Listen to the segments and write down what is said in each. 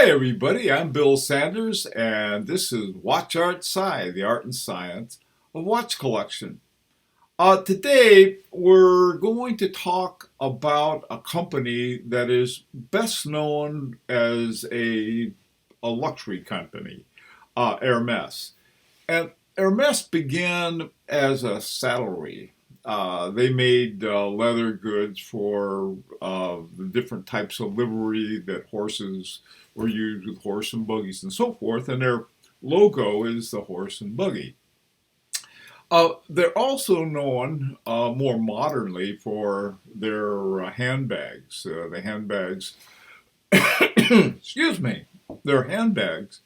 Hi everybody, I'm Bill Sanders and this is WatchArtSci, the art and science of watch collection. Today we're going to talk about a company that is best known as a luxury company, Hermes. And Hermes began as a saddlery. They made leather goods for the different types of livery that horses were used with horse and buggies and so forth, and their logo is the horse and buggy. They're also known more modernly for their handbags. The handbags, excuse me, their handbags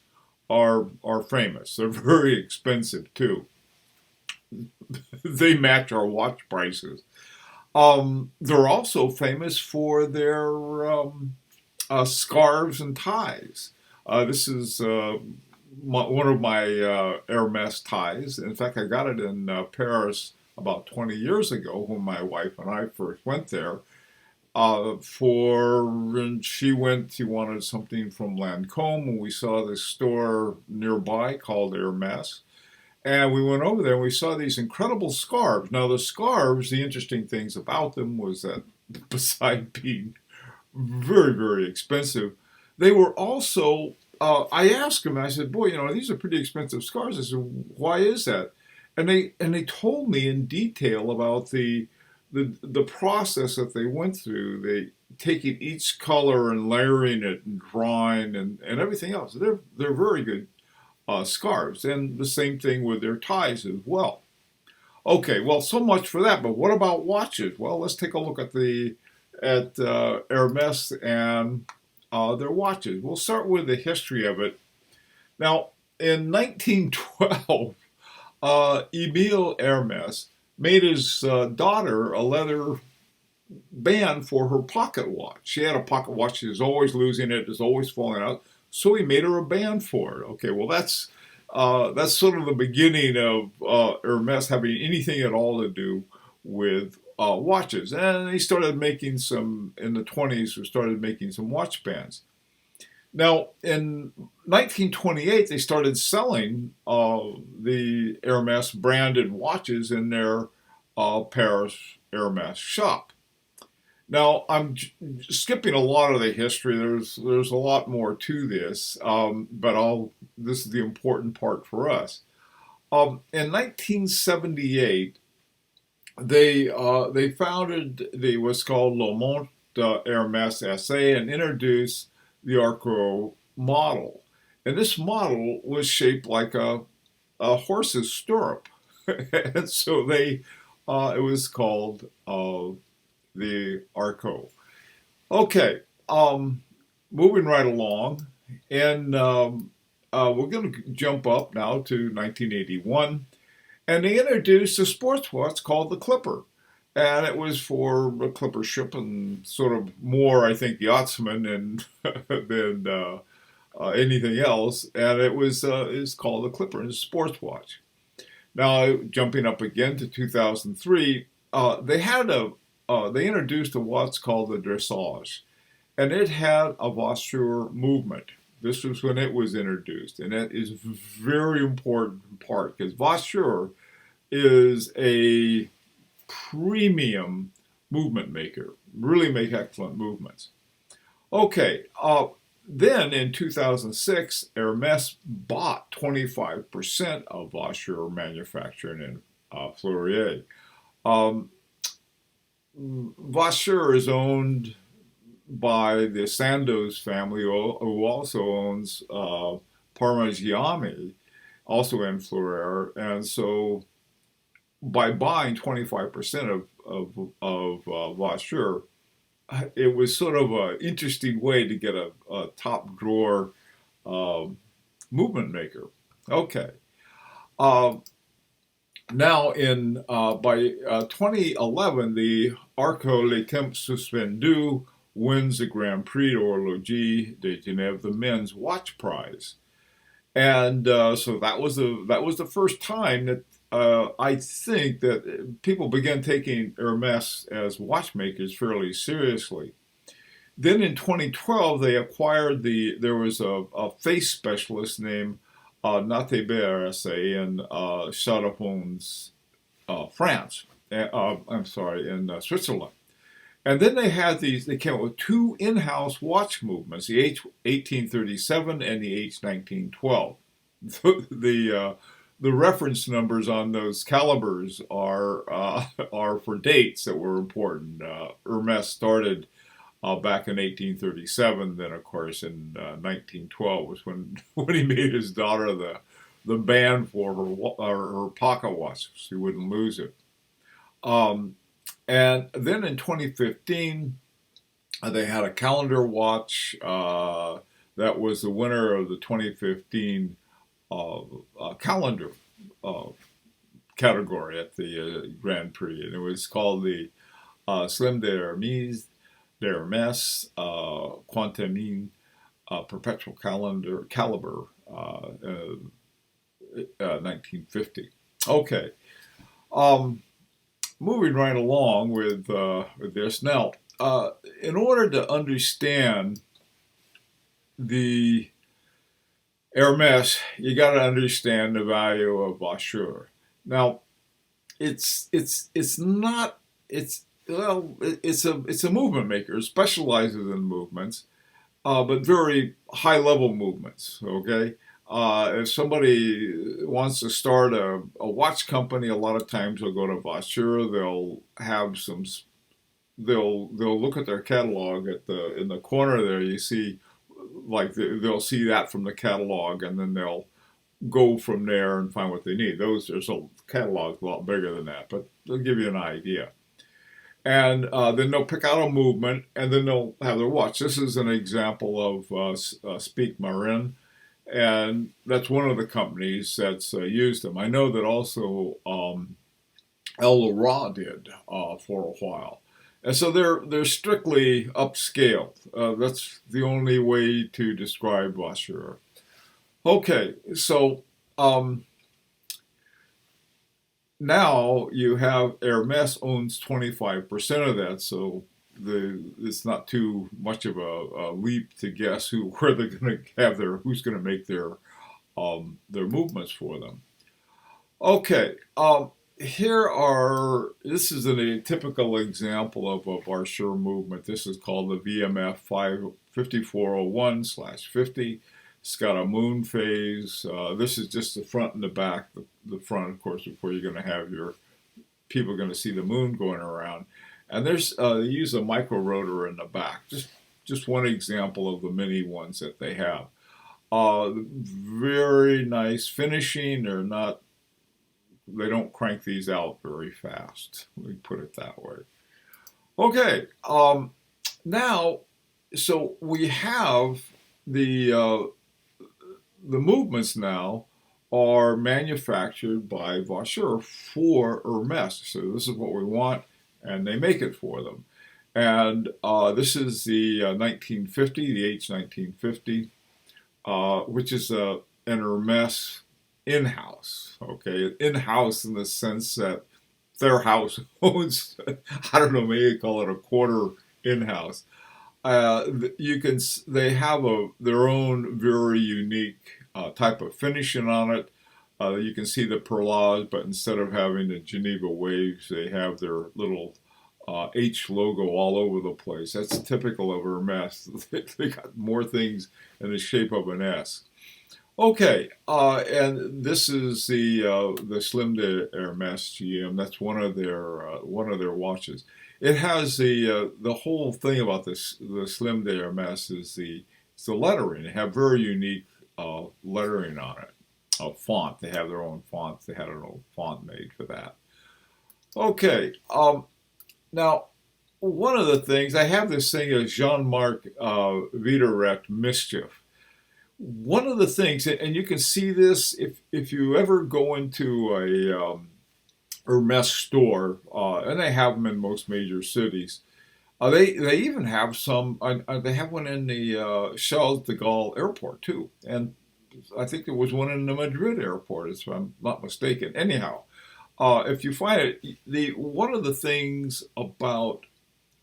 are famous. They're very expensive too. They match our watch prices. They're also famous for their scarves and ties. This is one of my Hermes ties. In fact, I got it in Paris about 20 years ago when my wife and I first went there. And she wanted something from Lancome, and we saw this store nearby called Hermes. And we went over there and we saw these incredible scarves. Now, the scarves, the interesting things about them was that besides being very, very expensive, they were also, I asked him, I said, boy, these are pretty expensive scarves. I said, why is that? And they told me in detail about the process that they went through. They taking each color and layering it and drying and everything else. They're very good scarves, and the same thing with their ties as well. Okay, well, so much for that. But what about watches? Well, let's take a look at Hermes and their watches. We'll start with the history of it. Now, in 1912, Emile Hermes made his daughter a leather band for her pocket watch. She had a pocket watch. She was always losing it. It was always falling out. So he made her a band for it. Okay, well that's sort of the beginning of Hermes having anything at all to do with watches. And he started making some in the 20s. We started making some watch bands. Now in 1928, they started selling the Hermes branded watches in their Paris Hermes shop. Now, I'm skipping a lot of the history. There's a lot more to this, but this is the important part for us. In 1978, they founded what's called Le Monde Hermes SA and introduced the Arco model. And this model was shaped like a horse's stirrup, and so it was called the Arco. Okay, moving right along, and we're going to jump up now to 1981, and they introduced a sports watch called the Clipper, and it was for a clipper ship and sort of more, I think, yachtsmen than anything else, and it's called the Clipper, and it's a sports watch. Now, jumping up again to 2003, they introduced a what's called the dressage, and it had a voiture movement. This was when it was introduced, and it is a very important part because voiture is a premium movement maker. Really make excellent movements. Okay, then in 2006, Hermes bought 25% of voiture manufacturing in Fleurier. Voiture is owned by the Sandoz family, who also owns Parmigiani, also in Fleurier, and so by buying 25% of Voiture, it was sort of an interesting way to get a top drawer movement maker. Okay. Now, by 2011, the Arco Les Temps Suspendus wins the Grand Prix d'Horologie de Genève, the men's watch prize, and so that was the first time that I think that people began taking Hermes as watchmakers fairly seriously. Then in 2012, they acquired there was a face specialist named Naté-Berresse in Châteauponts, France. I'm sorry, in Switzerland. And then they came up with two in-house watch movements, the H1837 and the H1912. The reference numbers on those calibers are for dates that were important. Hermes started back in 1837. Then, of course, in 1912 was when he made his daughter the band for her pocket watch, so she wouldn't lose it. And then in 2015, they had a calendar watch that was the winner of the 2015 calendar category at the Grand Prix, and it was called the Slim de Hermes Quantamine Perpetual Caliber 1950. Okay. Moving right along with this. Now, in order to understand the Hermes, you got to understand the value of Vaucheur. Now, it's not it's well it's a movement maker. It specializes in movements, but very high level movements. Okay. If somebody wants to start a watch company, a lot of times they'll go to Vaucheur. They'll have some. They'll look at their catalog in the corner there. You see, like they'll see that from the catalog, and then they'll go from there and find what they need. There's a catalog a lot bigger than that, but they'll give you an idea. And then they'll pick out a movement, and then they'll have their watch. This is an example of Speak Marin. And that's one of the companies that's used them. I know that also El Leroy did for a while. And so they're strictly upscaled. That's the only way to describe Vaucheur. Okay, so now you have Hermes owns 25% of that, so it's not too much of a leap to guess where they're going to have who's going to make their movements for them. Okay, this is a typical example of a Vaucheur movement. This is called the VMF 5401/50. It's got a moon phase. This is just the front and the back. The front, of course, before you're going to have your people are going to see the moon going around. And they use a micro rotor in the back. Just one example of the many ones that they have. Very nice finishing. They don't crank these out very fast. Let me put it that way. Okay. Now, so we have the movements now are manufactured by Vaucheur for Hermes. So this is what we want. And they make it for them. And this is the 1950, the H1950, which is an Hermes in-house. Okay, in-house in the sense that their house owns, I don't know, maybe call it a quarter in-house. They have their own very unique type of finishing on it. You can see the perlage, but instead of having the Geneva waves, they have their little H logo all over the place. That's typical of Hermes. They got more things in the shape of an S. Okay, and this is the Slim de Hermes GM. That's one of their watches. It has the whole thing about this. The Slim de Hermes is the lettering. They have very unique lettering on it. Font. They have their own font. They had an old font made for that. Okay. Now, one of the things, I have this thing as Jean-Marc Viderect Mischief. One of the things, and you can see this if you ever go into a Hermes store, and they have them in most major cities. They even have some. They have one in the Charles de Gaulle airport too, and I think there was one in the Madrid airport, if I'm not mistaken. Anyhow, if you find it, one of the things about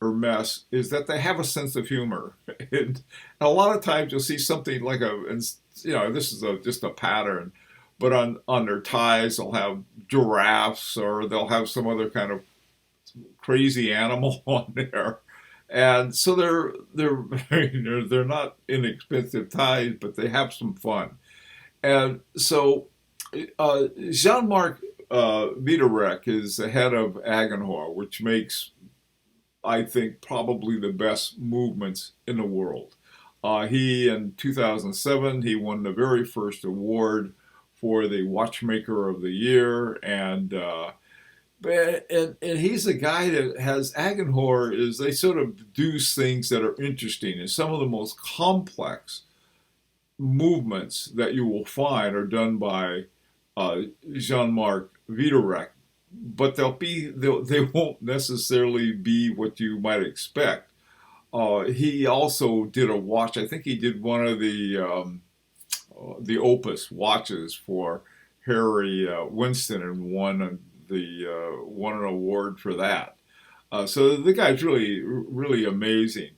Hermes is that they have a sense of humor. And a lot of times you'll see something like this is just a pattern, but on their ties they'll have giraffes or they'll have some other kind of crazy animal on there. And so they're not inexpensive ties, but they have some fun. And so Jean-Marc Wiederreck is the head of Agenhor, which makes, I think, probably the best movements in the world. He, in 2007, he won the very first award for the Watchmaker of the Year, and he's a guy that has Agenhor is they sort of do things that are interesting, and some of the most complex movements that you will find are done by Jean-Marc Wiederreck, but they won't necessarily be what you might expect. He also did a watch. I think he did one of the Opus watches for Harry Winston and won an award for that. So the guy's really amazing.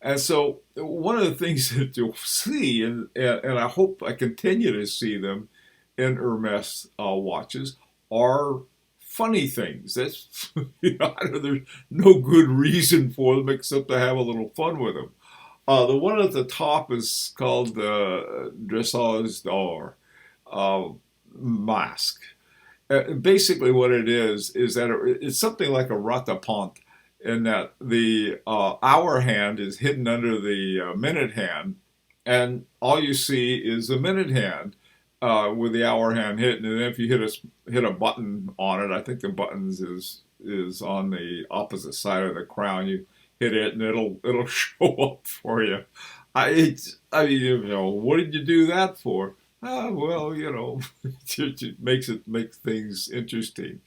And so one of the things that you'll see, and I hope I continue to see them in Hermes watches, are funny things. That's there's no good reason for them except to have a little fun with them. The one at the top is called the Dressage d'Or mask. Basically, what it is that it's something like a ratapante, in that the hour hand is hidden under the minute hand, and all you see is the minute hand with the hour hand hidden. And then if you hit a button on it, I think the buttons is on the opposite side of the crown. You hit it, and it'll show up for you. I mean, what did you do that for? Well, it makes things interesting.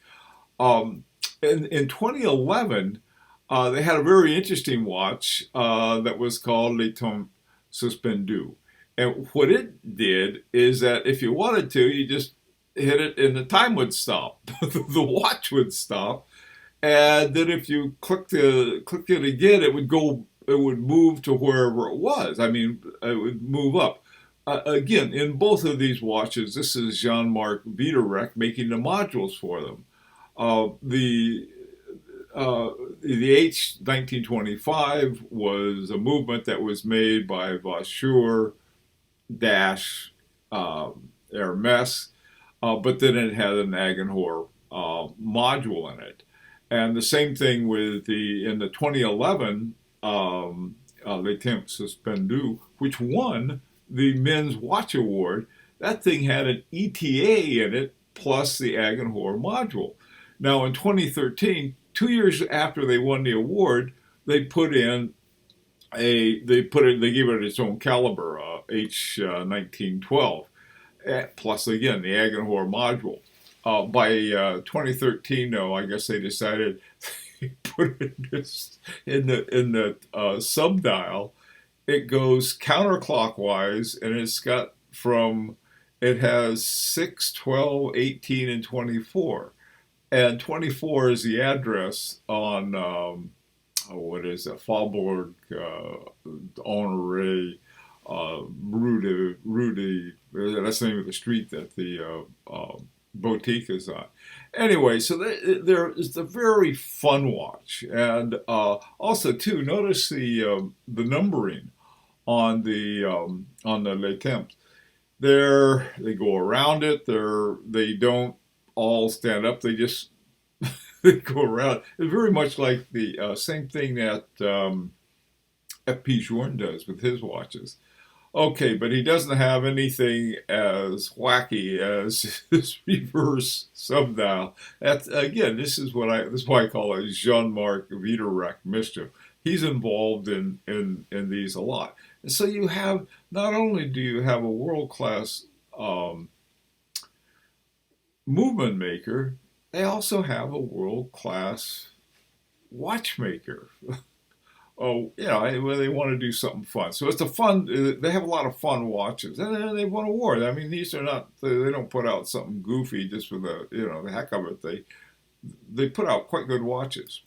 In 2011, they had a very interesting watch that was called Le Temps Suspendu. And what it did is that if you wanted to, you just hit it and the time would stop. The watch would stop. And then if you clicked it again, it would move to wherever it was. I mean, it would move up. Again, in both of these watches, this is Jean-Marc Wiederreck making the modules for them. The H1925 was a movement that was made by Vasseur Hermes, but then it had an Agenhor module in it. And the same thing in the 2011 Le Temps Suspendu, which won the Men's Watch Award. That thing had an ETA in it plus the Agenhor module. Now in 2013, 2 years after they won the award, they gave it its own caliber, H1912, plus again the Agenhor module. By 2013, though, I guess they decided they put it in the subdial. It goes counterclockwise, and it has 6, 12, 18, and 24. And 24 is the address on, what is it, Faubourg Honoré, Rue that's the name of the street that the boutique is on. Anyway, so there is a very fun watch. And also, too, notice the numbering on the Le Temps. They go around it. They don't all stand up. They just they go around. It's very much like the same thing that F.P. Journe does with his watches. Okay, but he doesn't have anything as wacky as his reverse subdial. That's again, this is why I call it Jean-Marc Wiederreck mischief. He's involved in these a lot. And so you have, not only do you have a world-class movement maker, they also have a world-class watchmaker. When they want to do something fun. So it's they have a lot of fun watches. And they won awards. I mean, these are not, they don't put out something goofy just for the heck of it. They put out quite good watches.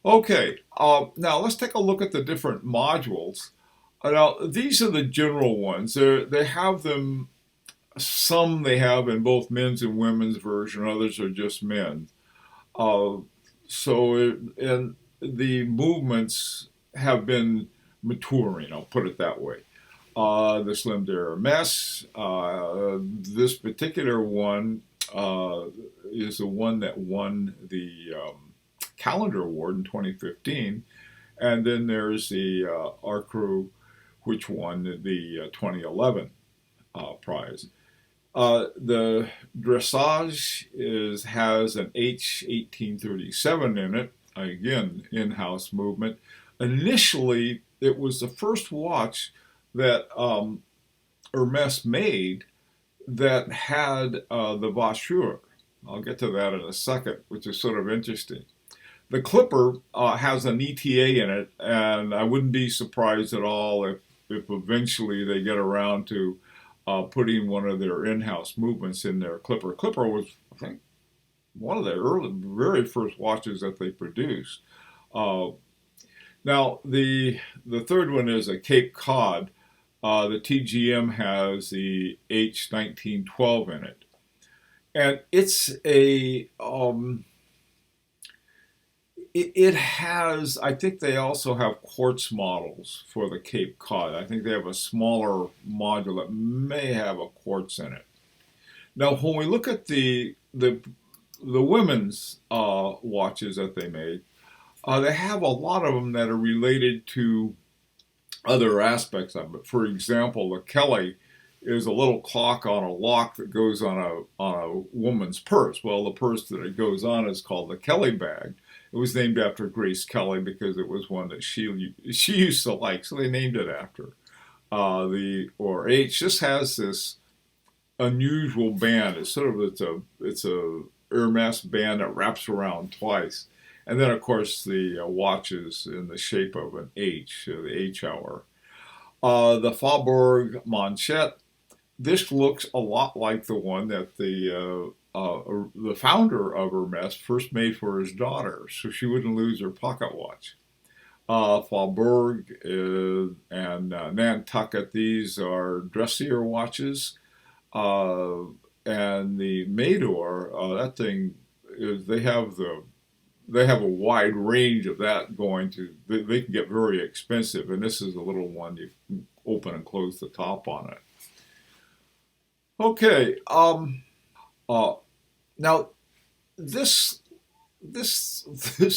Okay, now let's take a look at the different modules. Now, these are the general ones. They have them, some they have in both men's and women's version, others are just men's. Uh, and the movements have been maturing, I'll put it that way. The Slim Hermès, this particular one is the one that won the calendar award in 2015. And then there's the Arcru, which won the 2011 prize. The dressage has an H1837 in it, again, in-house movement. Initially, it was the first watch that Hermes made that had the Vacheur. I'll get to that in a second, which is sort of interesting. The Clipper has an ETA in it, and I wouldn't be surprised at all if eventually they get around to putting one of their in-house movements in their Clipper. Clipper was, I think, one of the very first watches that they produced. Now, the third one is a Cape Cod. The TGM has the H1912 in it. And it's a, it has, I think they also have quartz models for the Cape Cod. I think they have a smaller module that may have a quartz in it. Now, when we look at the women's watches that they made, they have a lot of them that are related to other aspects of it. For example, the Kelly is a little clock on a lock that goes on a woman's purse. Well, the purse that it goes on is called the Kelly bag. It was named after Grace Kelly because it was one that she used to like, so they named it after. The H just has this unusual band. It's a Hermes band that wraps around twice. And then, of course, the watch is in the shape of an H, the H hour. The Faubourg Manchette, this looks a lot like the one that the founder of Hermes first made for his daughter, so she wouldn't lose her pocket watch. Faubourg and Nantucket, these are dressier watches. And the Mador, that thing is, they have a wide range of that going to, they can get very expensive, and this is a little one you can open and close the top on it. Okay, now this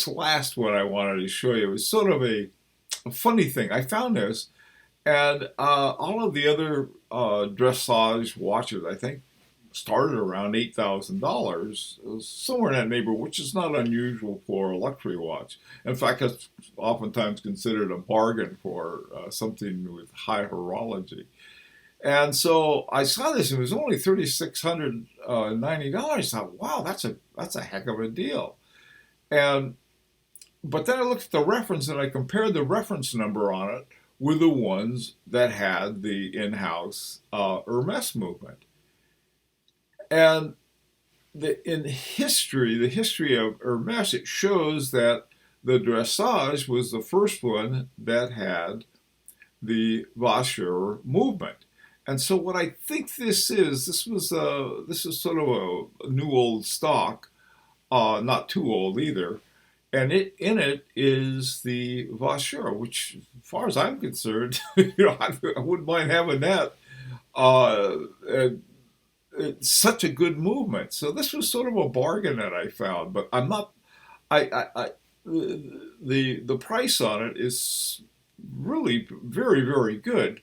last one I wanted to show you is sort of a funny thing. I found this, and all of the other dressage watches, I think, started around $8,000, somewhere in that neighborhood, which is not unusual for a luxury watch. In fact, it's oftentimes considered a bargain for something with high horology. And so I saw this, and it was only $3,690. I thought, wow, that's a heck of a deal. But then I looked at the reference, and I compared the reference number on it with the ones that had the in-house Hermes movement. And in history, the history of Hermes, it shows that the dressage was the first one that had the Vacheur movement. And so what I think this is sort of a new old stock, not too old either. And in it is the Vacheur, which, as far as I'm concerned, I wouldn't mind having that. It's such a good movement. So this was sort of a bargain that I found, but I'm not. The price on it is really very, very good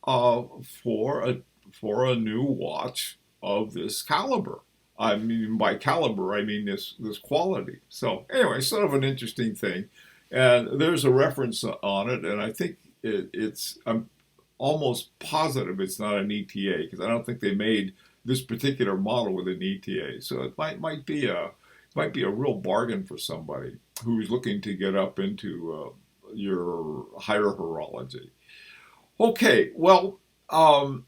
for a new watch of this caliber. I mean, by caliber, I mean this quality. So anyway, sort of an interesting thing, and there's a reference on it, and I think I'm almost positive it's not an ETA because I don't think they made this particular model with an ETA. So it might be a real bargain for somebody who's looking to get up into your higher horology. Okay, well, I'd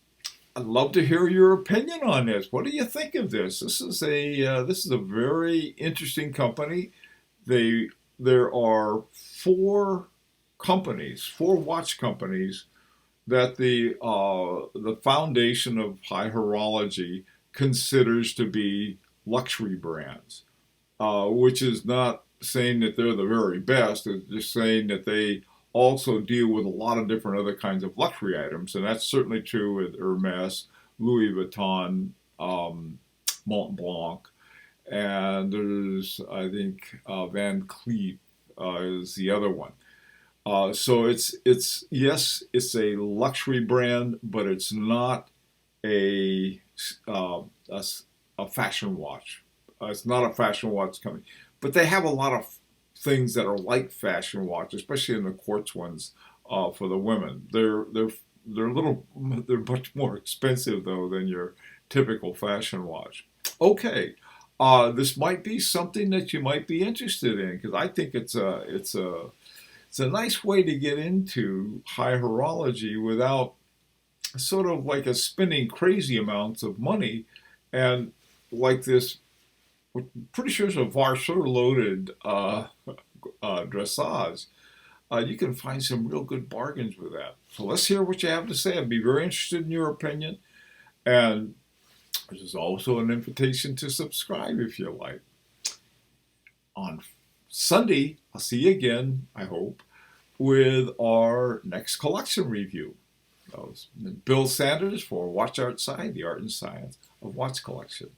love to hear your opinion on this. What do you think of this? This is a very interesting company. They there are four watch companies that the foundation of high horology considers to be luxury brands, which is not saying that they're the very best. It's just saying that they also deal with a lot of different other kinds of luxury items, and that's certainly true with Hermes, Louis Vuitton, Mont Blanc, and there's I think Van Cleef is the other one. So it's yes, it's a luxury brand, but it's not a uh, a, a fashion watch. It's not a fashion watch company, but they have a lot of things that are like fashion watch, especially in the quartz ones for the women. They're a little they're much more expensive though than your typical fashion watch. Okay, this might be something that you might be interested in because I think it's a nice way to get into high horology without sort of like a spending crazy amounts of money and like this. Pretty sure it's a Varsur loaded dressage. You can find some real good bargains with that. So let's hear what you have to say. I'd be very interested in your opinion. And this is also an invitation to subscribe if you like. On Sunday, I'll see you again, I hope, with our next collection review. Bill Sanders for WatchArtSci, the art and science of watch collection.